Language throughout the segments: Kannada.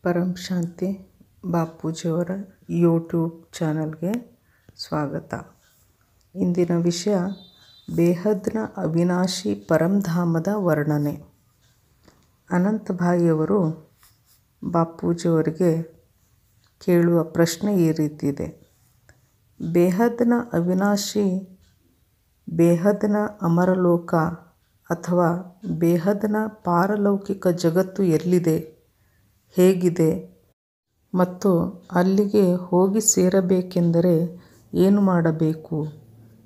ಪರಂ ಶಾಂತಿ ಬಾಪೂಜಿಯವರ ಯೂಟ್ಯೂಬ್ ಚಾನಲ್ಗೆ ಸ್ವಾಗತ. ಇಂದಿನ ವಿಷಯ ಬೇಹದ್ನ ಅವಿನಾಶಿ ಪರಂಧಾಮದ ವರ್ಣನೆ. ಅನಂತಭಾಯಿಯವರು ಬಾಪೂಜಿಯವರಿಗೆ ಕೇಳುವ ಪ್ರಶ್ನೆ ಈ ರೀತಿ ಇದೆ. ಬೇಹದ್ನ ಅವಿನಾಶಿ, ಬೇಹದ್ನ ಅಮರಲೋಕ ಅಥವಾ ಬೇಹದ್ನ ಪಾರಲೌಕಿಕ ಜಗತ್ತು ಎಲ್ಲಿದೆ, ಹೇಗಿದೆ ಮತ್ತು ಅಲ್ಲಿಗೆ ಹೋಗಿ ಸೇರಬೇಕೆಂದರೆ ಏನು ಮಾಡಬೇಕು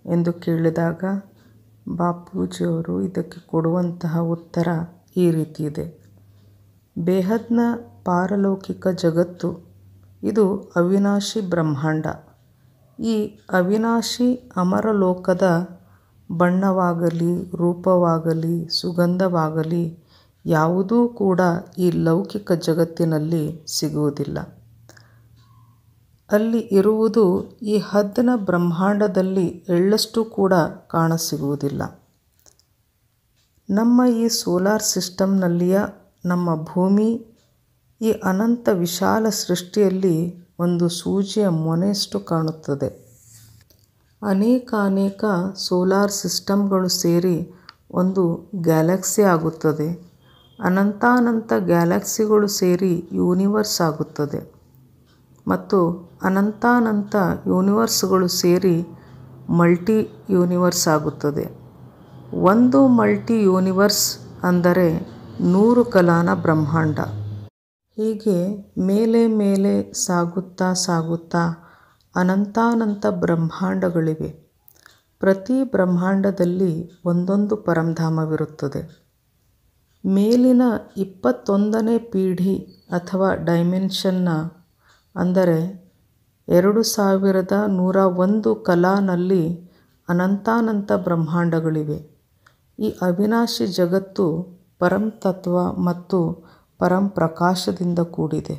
ಎಂದು ಕೇಳಿದಾಗ ಬಾಪೂಜಿಯವರು ಇದಕ್ಕೆ ಕೊಡುವಂತಹ ಉತ್ತರ ಈ ರೀತಿ ಇದೆ. ಬೇಹದ್ನ ಪಾರಲೌಕಿಕ ಜಗತ್ತು ಇದು ಅವಿನಾಶಿ ಬ್ರಹ್ಮಾಂಡ. ಈ ಅವಿನಾಶಿ ಅಮರಲೋಕದ ಬಣ್ಣವಾಗಲಿ, ರೂಪವಾಗಲಿ, ಸುಗಂಧವಾಗಲಿ ಯಾವುದೂ ಕೂಡ ಈ ಲೌಕಿಕ ಜಗತ್ತಿನಲ್ಲಿ ಸಿಗುವುದಿಲ್ಲ. ಅಲ್ಲಿ ಇರುವುದು ಈ ಹದ್ನ ಬ್ರಹ್ಮಾಂಡದಲ್ಲಿ ಎಳ್ಳಷ್ಟು ಕೂಡ ಕಾಣಸಿಗುವುದಿಲ್ಲ. ನಮ್ಮ ಈ ಸೋಲಾರ್ ಸಿಸ್ಟಮ್ನಲ್ಲಿಯ ನಮ್ಮ ಭೂಮಿ ಈ ಅನಂತ ವಿಶಾಲ ಸೃಷ್ಟಿಯಲ್ಲಿ ಒಂದು ಸೂಜಿಯ ಮೊನೆಯಷ್ಟು ಕಾಣುತ್ತದೆ. ಅನೇಕ ಸೋಲಾರ್ ಸಿಸ್ಟಮ್ಗಳು ಸೇರಿ ಒಂದು ಗ್ಯಾಲಕ್ಸಿ ಆಗುತ್ತದೆ. ಅನಂತಾನಂತ ಗ್ಯಾಲಕ್ಸಿಗಳು ಸೇರಿ ಯೂನಿವರ್ಸ್ ಆಗುತ್ತದೆ ಮತ್ತು ಅನಂತಾನಂತ ಯೂನಿವರ್ಸ್ಗಳು ಸೇರಿ ಮಲ್ಟಿ ಯೂನಿವರ್ಸ್ ಆಗುತ್ತದೆ. ಒಂದು ಮಲ್ಟಿ ಯೂನಿವರ್ಸ್ ಅಂದರೆ 100 ಕಲಾನ ಬ್ರಹ್ಮಾಂಡ. ಹೀಗೆ ಮೇಲೆ ಸಾಗುತ್ತಾ ಅನಂತಾನಂತ ಬ್ರಹ್ಮಾಂಡಗಳಿವೆ. ಪ್ರತಿ ಬ್ರಹ್ಮಾಂಡದಲ್ಲಿ ಒಂದೊಂದು ಪರಂಧಾಮವಿರುತ್ತದೆ. ಮೇಲಿನ 21ನೇ ಪೀಢಿ ಅಥವಾ ಡೈಮೆನ್ಷನ್ನ ಅಂದರೆ 2101 ಕಲಾನಲ್ಲಿ ಅನಂತಾನಂತ ಬ್ರಹ್ಮಾಂಡಗಳಿವೆ. ಈ ಅವಿನಾಶಿ ಜಗತ್ತು ಪರಂತತ್ವ ಮತ್ತು ಪರಂಪ್ರಕಾಶದಿಂದ ಕೂಡಿದೆ.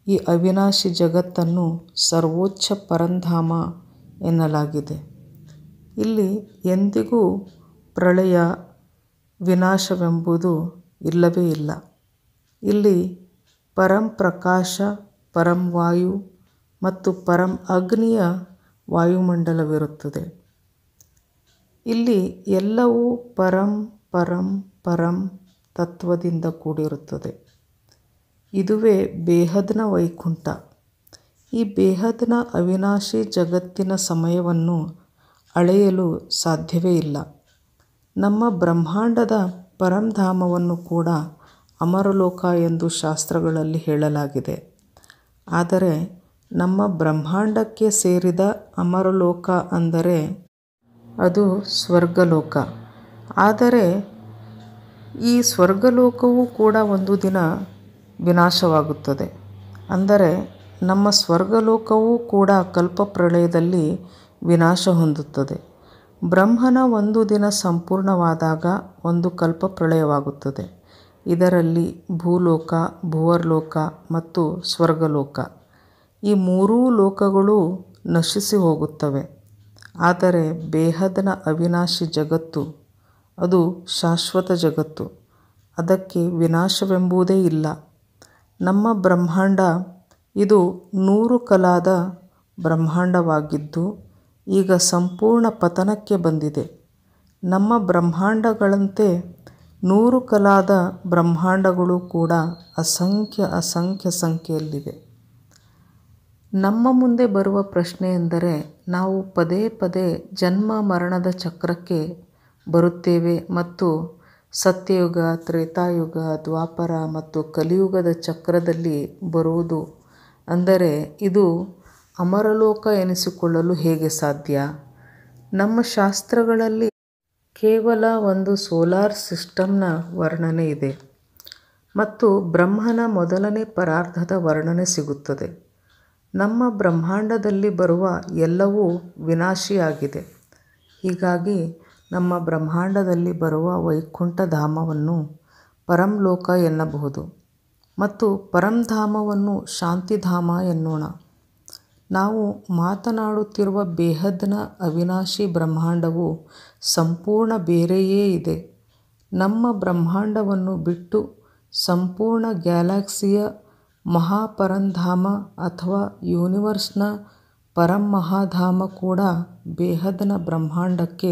ಈ ಅವಿನಾಶಿ ಜಗತ್ತನ್ನು ಸರ್ವೋಚ್ಚ ಪರಂಧಾಮ ಎನ್ನಲಾಗಿದೆ. ಇಲ್ಲಿ ಎಂದಿಗೂ ಪ್ರಳಯ, ವಿನಾಶವೆಂಬುದು ಇಲ್ಲವೇ ಇಲ್ಲ. ಇಲ್ಲಿ ಪರಂಪ್ರಕಾಶ, ಪರಂ ವಾಯು ಮತ್ತು ಪರಂ ಅಗ್ನಿಯ ವಾಯುಮಂಡಲವಿರುತ್ತದೆ. ಇಲ್ಲಿ ಎಲ್ಲವೂ ಪರಂ ತತ್ವದಿಂದ ಕೂಡಿರುತ್ತದೆ. ಇದುವೇ ಬೇಹದ್ನ ವೈಕುಂಠ. ಈ ಬೇಹದ್ನ ಅವಿನಾಶಿ ಜಗತ್ತಿನ ಸಮಯವನ್ನು ಅಳೆಯಲು ಸಾಧ್ಯವೇ ಇಲ್ಲ. ನಮ್ಮ ಬ್ರಹ್ಮಾಂಡದ ಪರಂಧಾಮವನ್ನು ಕೂಡ ಅಮರಲೋಕ ಎಂದು ಶಾಸ್ತ್ರಗಳಲ್ಲಿ ಹೇಳಲಾಗಿದೆ. ಆದರೆ ನಮ್ಮ ಬ್ರಹ್ಮಾಂಡಕ್ಕೆ ಸೇರಿದ ಅಮರಲೋಕ ಅಂದರೆ ಅದು ಸ್ವರ್ಗಲೋಕ. ಆದರೆ ಈ ಸ್ವರ್ಗಲೋಕವೂ ಕೂಡ ಒಂದು ದಿನ ವಿನಾಶವಾಗುತ್ತದೆ. ಅಂದರೆ ನಮ್ಮ ಸ್ವರ್ಗಲೋಕವೂ ಕೂಡ ಕಲ್ಪಪ್ರಳಯದಲ್ಲಿ ವಿನಾಶ ಹೊಂದುತ್ತದೆ. ಬ್ರಹ್ಮನ ಒಂದು ದಿನ ಸಂಪೂರ್ಣವಾದಾಗ ಒಂದು ಕಲ್ಪಪ್ರಳಯವಾಗುತ್ತದೆ. ಇದರಲ್ಲಿ ಭೂಲೋಕ, ಭುವರ್ಲೋಕ ಮತ್ತು ಸ್ವರ್ಗಲೋಕ ಈ ಮೂರೂ ಲೋಕಗಳು ನಶಿಸಿ ಹೋಗುತ್ತವೆ. ಆದರೆ ಬೇಹದ್ನ ಅವಿನಾಶಿ ಜಗತ್ತು ಅದು ಶಾಶ್ವತ ಜಗತ್ತು. ಅದಕ್ಕೆ ವಿನಾಶವೆಂಬುದೇ ಇಲ್ಲ. ನಮ್ಮ ಬ್ರಹ್ಮಾಂಡ ಇದು 100 ಕಲಾದ ಬ್ರಹ್ಮಾಂಡವಾಗಿದ್ದು ಈಗ ಸಂಪೂರ್ಣ ಪತನಕ್ಕೆ ಬಂದಿದೆ. ನಮ್ಮ ಬ್ರಹ್ಮಾಂಡಗಳಂತೆ 100 ಕಲಾದ ಬ್ರಹ್ಮಾಂಡಗಳು ಕೂಡ ಅಸಂಖ್ಯ ಸಂಖ್ಯೆಯಲ್ಲಿವೆ. ನಮ್ಮ ಮುಂದೆ ಬರುವ ಪ್ರಶ್ನೆ ಎಂದರೆ, ನಾವು ಪದೇ ಜನ್ಮ ಮರಣದ ಚಕ್ರಕ್ಕೆ ಬರುತ್ತೇವೆ ಮತ್ತು ಸತ್ಯಯುಗ, ತ್ರೇತಾಯುಗ, ದ್ವಾಪರ ಮತ್ತು ಕಲಿಯುಗದ ಚಕ್ರದಲ್ಲಿ ಬರುವುದು ಅಂದರೆ ಇದು ಅಮರಲೋಕ ಎನಿಸಿಕೊಳ್ಳಲು ಹೇಗೆ ಸಾಧ್ಯ? ನಮ್ಮ ಶಾಸ್ತ್ರಗಳಲ್ಲಿ ಕೇವಲ ಒಂದು ಸೋಲಾರ್ ಸಿಸ್ಟಮ್ನ ವರ್ಣನೆ ಇದೆ ಮತ್ತು ಬ್ರಹ್ಮನ ಮೊದಲನೇ ಪರಾರ್ಧದ ವರ್ಣನೆ ಸಿಗುತ್ತದೆ. ನಮ್ಮ ಬ್ರಹ್ಮಾಂಡದಲ್ಲಿ ಬರುವ ಎಲ್ಲವೂ ವಿನಾಶಿಯಾಗಿದೆ. ಹೀಗಾಗಿ ನಮ್ಮ ಬ್ರಹ್ಮಾಂಡದಲ್ಲಿ ಬರುವ ವೈಕುಂಠ ಧಾಮವನ್ನು ಪರಂಲೋಕ ಎನ್ನಬಹುದು ಮತ್ತು ಪರಂಧಾಮವನ್ನು ಶಾಂತಿಧಾಮ ಎನ್ನೋಣ. ನಾವು ಮಾತನಾಡುತ್ತಿರುವ ಬೇಹದ್ನ ಅವಿನಾಶಿ ಬ್ರಹ್ಮಾಂಡವು ಸಂಪೂರ್ಣ ಬೇರೆಯೇ ಇದೆ. ನಮ್ಮ ಬ್ರಹ್ಮಾಂಡವನ್ನು ಬಿಟ್ಟು ಸಂಪೂರ್ಣ ಗ್ಯಾಲಕ್ಸಿಯ ಮಹಾಪರಂಧಾಮ ಅಥವಾ ಯೂನಿವರ್ಸ್ನ ಪರಂಮಹಾಧಾಮ ಕೂಡ ಬೇಹದ್ನ ಬ್ರಹ್ಮಾಂಡಕ್ಕೆ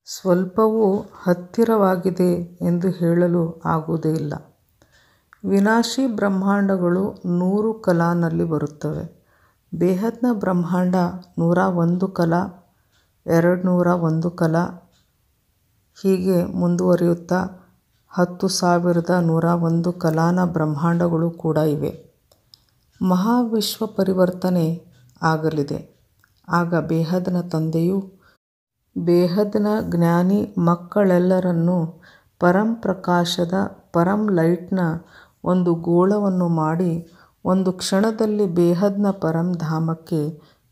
ಸ್ವಲ್ಪವೂ ಹತ್ತಿರವಾಗಿದೆ ಎಂದು ಹೇಳಲು ಆಗುವುದೇ ಇಲ್ಲ. ವಿನಾಶಿ ಬ್ರಹ್ಮಾಂಡಗಳು 100 ಕಲಾನಲ್ಲಿ ಬರುತ್ತವೆ. ಬೇಹದ್ನ ಬ್ರಹ್ಮಾಂಡ 101 ಕಲಾ, 201 ಕಲಾ, ಹೀಗೆ ಮುಂದುವರಿಯುತ್ತಾ 10,101 ಕಲಾನ ಬ್ರಹ್ಮಾಂಡಗಳು ಕೂಡ ಇವೆ. ಮಹಾವಿಶ್ವ ಪರಿವರ್ತನೆ ಆಗಲಿದೆ. ಆಗ ಬೇಹದ್ನ ತಂದೆಯು ಬೇಹದ್ನ ಜ್ಞಾನಿ ಮಕ್ಕಳೆಲ್ಲರನ್ನೂ ಪರಂಪ್ರಕಾಶದ ಲೈಟ್ನ ಒಂದು ಗೋಳವನ್ನು ಮಾಡಿ ಒಂದು ಕ್ಷಣದಲ್ಲಿ ಬೇಹದ್ನ ಪರಂಧಾಮಕ್ಕೆ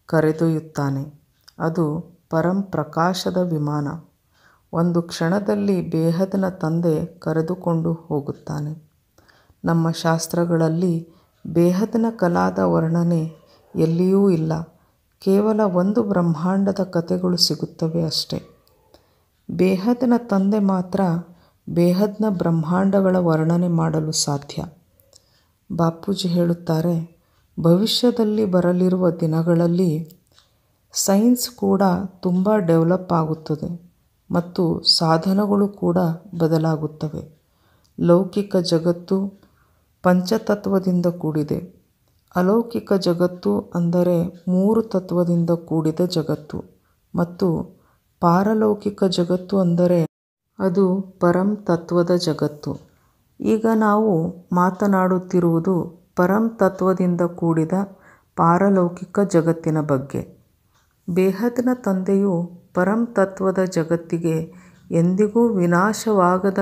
ಕರೆದೊಯ್ಯುತ್ತಾನೆ. ಅದು ಪರಂಪ್ರಕಾಶದ ವಿಮಾನ. ಒಂದು ಕ್ಷಣದಲ್ಲಿ ಬೇಹದ್ನ ತಂದೆ ಕರೆದುಕೊಂಡು ಹೋಗುತ್ತಾನೆ. ನಮ್ಮ ಶಾಸ್ತ್ರಗಳಲ್ಲಿ ಬೇಹದ್ನ ಕಲಾದ ವರ್ಣನೆ ಎಲ್ಲಿಯೂ ಇಲ್ಲ. ಕೇವಲ ಒಂದು ಬ್ರಹ್ಮಾಂಡದ ಕಥೆಗಳು ಸಿಗುತ್ತವೆ ಅಷ್ಟೇ. ಬೇಹದ್ನ ತಂದೆ ಮಾತ್ರ ಬೇಹದ್ನ ಬ್ರಹ್ಮಾಂಡಗಳ ವರ್ಣನೆ ಮಾಡಲು ಸಾಧ್ಯ. ಬಾಪೂಜಿ ಹೇಳುತ್ತಾರೆ, ಭವಿಷ್ಯದಲ್ಲಿ ಬರಲಿರುವ ದಿನಗಳಲ್ಲಿ ಸೈನ್ಸ್ ಕೂಡ ತುಂಬ ಡೆವಲಪ್ ಆಗುತ್ತದೆ ಮತ್ತು ಸಾಧನಗಳು ಕೂಡ ಬದಲಾಗುತ್ತವೆ. ಲೌಕಿಕ ಜಗತ್ತು ಪಂಚತತ್ವದಿಂದ ಕೂಡಿದೆ. ಅಲೌಕಿಕ ಜಗತ್ತು ಅಂದರೆ 3 ತತ್ವದಿಂದ ಕೂಡಿದ ಜಗತ್ತು ಮತ್ತು ಪಾರಲೌಕಿಕ ಜಗತ್ತು ಅಂದರೆ ಅದು ಪರಂ ತತ್ವದ ಜಗತ್ತು. ಈಗ ನಾವು ಮಾತನಾಡುತ್ತಿರುವುದು ಪರಂ ತತ್ವದಿಂದ ಕೂಡಿದ ಪಾರಲೌಕಿಕ ಜಗತ್ತಿನ ಬಗ್ಗೆ. ಬೇಹದ್ನ ತಂದೆಯು ಪರಂ ತತ್ವದ ಜಗತ್ತಿಗೆ ಎಂದಿಗೂ ವಿನಾಶವಾಗದ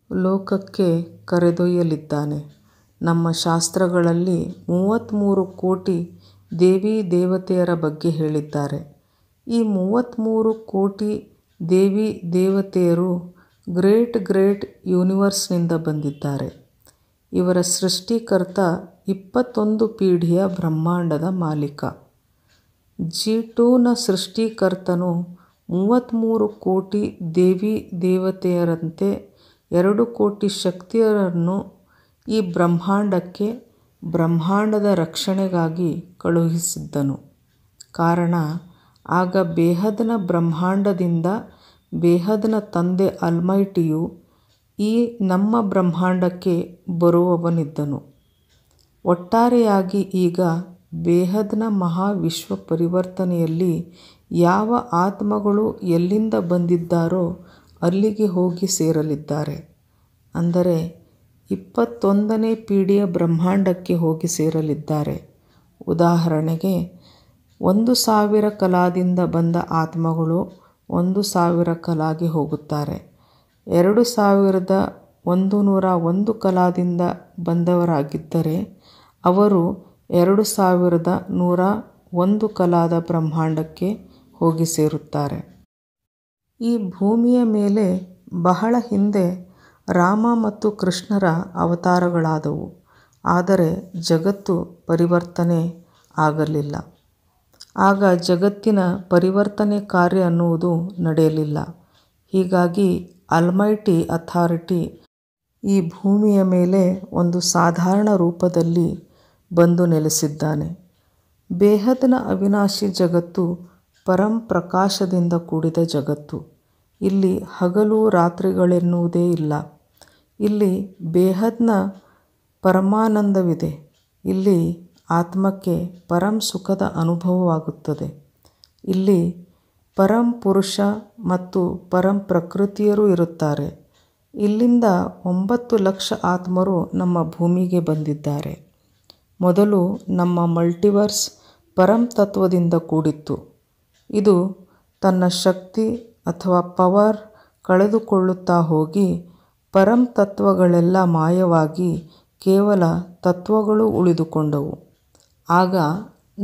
ಲೋಕಕ್ಕೆ ಕರೆದೊಯ್ಯಲಿದ್ದಾನೆ. ನಮ್ಮ ಶಾಸ್ತ್ರಗಳಲ್ಲಿ 33 ಕೋಟಿ ದೇವಿ ದೇವತೆಯರ ಬಗ್ಗೆ ಹೇಳಿದ್ದಾರೆ. ಈ 33 ಕೋಟಿ ದೇವಿ ದೇವತೆಯರು ಗ್ರೇಟ್ ಯೂನಿವರ್ಸ್ನಿಂದ ಬಂದಿದ್ದಾರೆ. ಇವರ ಸೃಷ್ಟಿಕರ್ತ 21 ಪೀಳಿಗೆಯ ಬ್ರಹ್ಮಾಂಡದ ಮಾಲೀಕ. G2ನ ಸೃಷ್ಟಿಕರ್ತನು 33 ಕೋಟಿ ದೇವಿ ದೇವತೆಯರಂತೆ 2 ಕೋಟಿ ಶಕ್ತಿಯರನ್ನು ಈ ಬ್ರಹ್ಮಾಂಡಕ್ಕೆ ಬ್ರಹ್ಮಾಂಡದ ರಕ್ಷಣೆಗಾಗಿ ಕಳುಹಿಸಿದ್ದನು. ಕಾರಣ, ಆಗ ಬೇಹದ್ನ ಬ್ರಹ್ಮಾಂಡದಿಂದ ಬೇಹದ್ನ ತಂದೆ ಆಲ್ಮೈಟಿಯು ಈ ನಮ್ಮ ಬ್ರಹ್ಮಾಂಡಕ್ಕೆ ಬರುವವನಿದ್ದನು. ಒಟ್ಟಾರೆಯಾಗಿ ಈಗ ಬೇಹದ್ನ ಮಹಾವಿಶ್ವ ಪರಿವರ್ತನೆಯಲ್ಲಿ ಯಾವ ಆತ್ಮಗಳು ಎಲ್ಲಿಂದ ಬಂದಿದ್ದಾರೋ ಅಲ್ಲಿಗೆ ಹೋಗಿ ಸೇರಲಿದ್ದಾರೆ. ಅಂದರೆ 21ನೇ ಪೀಳಿಗೆಯ ಬ್ರಹ್ಮಾಂಡಕ್ಕೆ ಹೋಗಿ ಸೇರಲಿದ್ದಾರೆ. ಉದಾಹರಣೆಗೆ 1,000 ಕಲಾದಿಂದ ಬಂದ ಆತ್ಮಗಳು 1,000 ಕಲಾಗೆ ಹೋಗುತ್ತಾರೆ. 2,101 ಕಲಾದಿಂದ ಬಂದವರಾಗಿದ್ದರೆ ಅವರು 2,101 ಕಲಾದ ಬ್ರಹ್ಮಾಂಡಕ್ಕೆ ಹೋಗಿ ಸೇರುತ್ತಾರೆ. ಈ ಭೂಮಿಯ ಮೇಲೆ ಬಹಳ ಹಿಂದೆ ರಾಮ ಮತ್ತು ಕೃಷ್ಣರ ಅವತಾರಗಳಾದವು. ಆದರೆ ಜಗತ್ತು ಪರಿವರ್ತನೆ ಆಗಲಿಲ್ಲ. ಆಗ ಜಗತ್ತಿನ ಪರಿವರ್ತನೆ ಕಾರ್ಯ ಅನ್ನುವುದು ನಡೆಯಲಿಲ್ಲ. ಹೀಗಾಗಿ ಆಲ್ಮೈಟಿ ಅಥಾರಿಟಿ ಈ ಭೂಮಿಯ ಮೇಲೆ ಒಂದು ಸಾಧಾರಣ ರೂಪದಲ್ಲಿ ಬಂದು ನೆಲೆಸಿದ್ದಾನೆ. ಬೇಹದ್ನ ಅವಿನಾಶಿ ಜಗತ್ತು ಪರಂಪ್ರಕಾಶದಿಂದ ಕೂಡಿದ ಜಗತ್ತು. ಇಲ್ಲಿ ಹಗಲು ರಾತ್ರಿಗಳೆನ್ನುವುದೇ ಇಲ್ಲ. ಇಲ್ಲಿ ಬೇಹದ್ನ ಪರಮಾನಂದವಿದೆ. ಇಲ್ಲಿ ಆತ್ಮಕ್ಕೆ ಪರಂ ಸುಖದ ಅನುಭವವಾಗುತ್ತದೆ. ಇಲ್ಲಿ ಪರಂ ಪುರುಷ ಮತ್ತು ಪರಂ ಪ್ರಕೃತಿಯರು ಇರುತ್ತಾರೆ. ಇಲ್ಲಿಂದ 9 ಲಕ್ಷ ಆತ್ಮರು ನಮ್ಮ ಭೂಮಿಗೆ ಬಂದಿದ್ದಾರೆ. ಮೊದಲು ನಮ್ಮ ಮಲ್ಟಿವರ್ಸ್ ಪರಂ ತತ್ವದಿಂದ ಕೂಡಿತ್ತು. ಇದು ತನ್ನ ಶಕ್ತಿ ಅಥವಾ ಪವರ್ ಕಳೆದುಕೊಳ್ಳುತ್ತಾ ಹೋಗಿ ಪರಂ ತತ್ವಗಳೆಲ್ಲ ಮಾಯವಾಗಿ ಕೇವಲ ತತ್ವಗಳು ಉಳಿದುಕೊಂಡವು. ಆಗ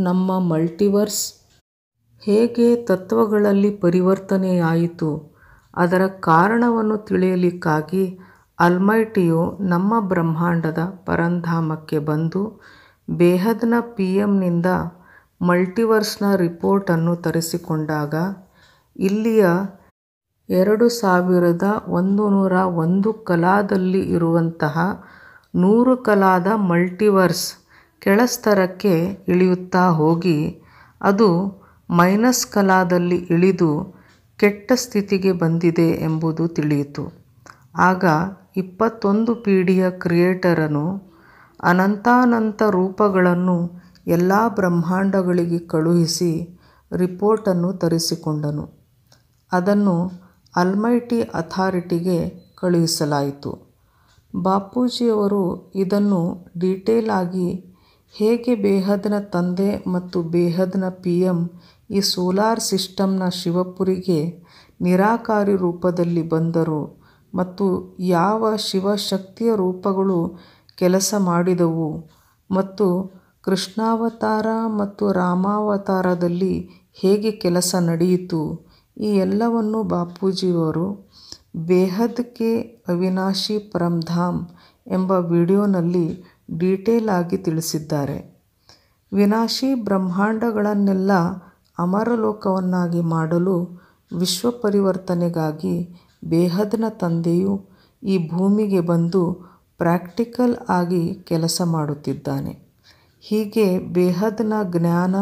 ನಮ್ಮ ಮಲ್ಟಿವರ್ಸ್ ಹೇಗೆ ತತ್ವಗಳಲ್ಲಿ ಪರಿವರ್ತನೆಯಾಯಿತು ಅದರ ಕಾರಣವನ್ನು ತಿಳಿಯಲಿಕ್ಕಾಗಿ ಆಲ್ಮೈಟಿಯು ನಮ್ಮ ಬ್ರಹ್ಮಾಂಡದ ಪರಂಧಾಮಕ್ಕೆ ಬಂದು ಬೇಹದ್ನ PMನಿಂದ ಮಲ್ಟಿವರ್ಸ್ನ ರಿಪೋರ್ಟನ್ನು ತರಿಸಿಕೊಂಡಾಗ ಇಲ್ಲಿಯ 2,101 ಕಲಾದಲ್ಲಿ ಇರುವಂತಹ 100 ಕಲಾದ ಮಲ್ಟಿವರ್ಸ್ ಕೆಳಸ್ತರಕ್ಕೆ ಇಳಿಯುತ್ತಾ ಹೋಗಿ ಅದು ಮೈನಸ್ ಕಲಾದಲ್ಲಿ ಇಳಿದು ಕೆಟ್ಟ ಸ್ಥಿತಿಗೆ ಬಂದಿದೆ ಎಂಬುದು ತಿಳಿಯಿತು. ಆಗ 21 ಪೀಳಿಗೆಯ ಕ್ರಿಯೇಟರನು ಅನಂತಾನಂತ ರೂಪಗಳನ್ನು ಎಲ್ಲ ಬ್ರಹ್ಮಾಂಡಗಳಿಗೆ ಕಳುಹಿಸಿ ರಿಪೋರ್ಟನ್ನು ತರಿಸಿಕೊಂಡನು. ಅದನ್ನು ಆಲ್ಮೈಟಿ ಅಥಾರಿಟಿಗೆ ಕಳುಹಿಸಲಾಯಿತು. ಬಾಪೂಜಿಯವರು ಇದನ್ನು ಡೀಟೇಲ್ ಆಗಿ ಹೇಗೆ ಬೇಹದ್ನ ತಂದೆ ಮತ್ತು ಬೇಹದ್ನ PM ಈ ಸೋಲಾರ್ ಸಿಸ್ಟಮ್ನ ಶಿವಪುರಿಗೆ ನಿರಾಕಾರಿ ರೂಪದಲ್ಲಿ ಬಂದರು ಮತ್ತು ಯಾವ ಶಿವಶಕ್ತಿಯ ರೂಪಗಳು ಕೆಲಸ ಮಾಡಿದವು ಮತ್ತು ಕೃಷ್ಣಾವತಾರ ಮತ್ತು ರಾಮಾವತಾರದಲ್ಲಿ ಹೇಗೆ ಕೆಲಸ ನಡೆಯಿತು, ಈ ಎಲ್ಲವನ್ನು ಬಾಪೂಜಿಯವರು ಬೇಹದ್ ಕೆ ಅವಿನಾಶಿ ಪರಮ್ಧಾಮ್ ಎಂಬ ವಿಡಿಯೋನಲ್ಲಿ ಡೀಟೇಲ್ ಆಗಿ ತಿಳಿಸಿದ್ದಾರೆ. ವಿನಾಶಿ ಬ್ರಹ್ಮಾಂಡಗಳನ್ನೆಲ್ಲ ಅಮರಲೋಕವನ್ನಾಗಿ ಮಾಡಲು ವಿಶ್ವ ಪರಿವರ್ತನೆಗಾಗಿ ಬೇಹದ್ನ ತಂದೆಯು ಈ ಭೂಮಿಗೆ ಬಂದು ಪ್ರಾಕ್ಟಿಕಲ್ ಆಗಿ ಕೆಲಸ ಮಾಡುತ್ತಿದ್ದಾನೆ. ಹೀಗೆ ಬೇಹದ್ನ ಜ್ಞಾನ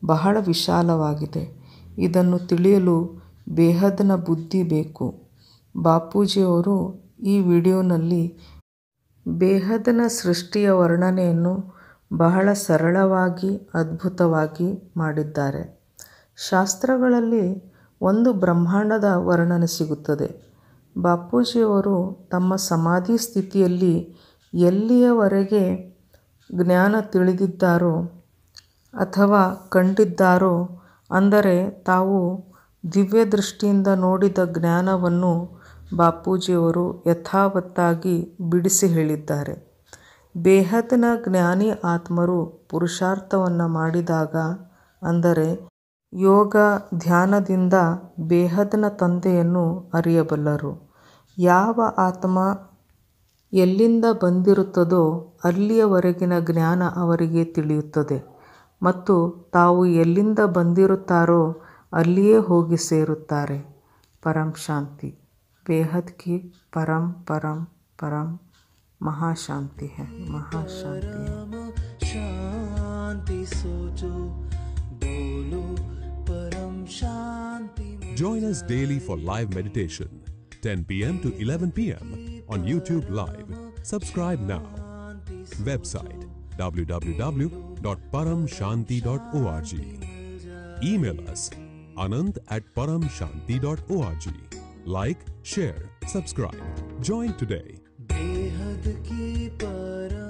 ಬಹಳ ವಿಶಾಲವಾಗಿದೆ. ಇದನ್ನು ತಿಳಿಯಲು ಬೇಹದ್ನ ಬುದ್ಧಿ ಬೇಕು. ಬಾಪೂಜಿಯವರು ಈ ವಿಡಿಯೋನಲ್ಲಿ ಬೇಹದ್ನ ಸೃಷ್ಟಿಯ ವರ್ಣನೆಯನ್ನು ಬಹಳ ಸರಳವಾಗಿ ಅದ್ಭುತವಾಗಿ ಮಾಡಿದ್ದಾರೆ. ಶಾಸ್ತ್ರಗಳಲ್ಲಿ ಒಂದು ಬ್ರಹ್ಮಾಂಡದ ವರ್ಣನೆ ಸಿಗುತ್ತದೆ. ಬಾಪೂಜಿಯವರು ತಮ್ಮ ಸಮಾಧಿ ಸ್ಥಿತಿಯಲ್ಲಿ ಎಲ್ಲಿಯವರೆಗೆ ಜ್ಞಾನ ತಿಳಿದಿದ್ದಾರೋ ಅಥವಾ ಕಂಡಿದ್ದಾರೋ, ಅಂದರೆ ತಾವು ದಿವ್ಯ ದೃಷ್ಟಿಯಿಂದ ನೋಡಿದ ಜ್ಞಾನವನ್ನು ಬಾಪೂಜಿಯವರು ಯಥಾವತ್ತಾಗಿ ಬಿಡಿಸಿ ಹೇಳಿದ್ದಾರೆ. ಬೇಹದ್ನ ಜ್ಞಾನಿ ಆತ್ಮರು ಪುರುಷಾರ್ಥವನ್ನು ಮಾಡಿದಾಗ, ಅಂದರೆ ಯೋಗ ಧ್ಯಾನದಿಂದ ಬೇಹದ್ನ ತಂದೆಯನ್ನು ಅರಿಯಬಲ್ಲರು. ಯಾವ ಆತ್ಮ ಎಲ್ಲಿಂದ ಬಂದಿರುತ್ತದೋ ಅಲ್ಲಿಯವರೆಗಿನ ಜ್ಞಾನ ಅವರಿಗೆ ತಿಳಿಯುತ್ತದೆ ಮತ್ತು ತಾವು ಎಲ್ಲಿಂದ ಬಂದಿರುತ್ತಾರೋ ಅಲ್ಲಿಯೇ ಹೋಗಿ ಸೇರುತ್ತಾರೆ. ಪರಂ ಶಾಂತಿ. ಬೇಹದ್ ಕಿ ಪರಂ ಪರಂ ಪರಂ महाशांति है, महाशांति है. Join us daily for live meditation, 10 p.m. to 11 p.m. on YouTube Live. Subscribe now. Website www.paramshanti.org. Email us anant@paramshanti.org. Like, share, subscribe. Join today. बेहद की पर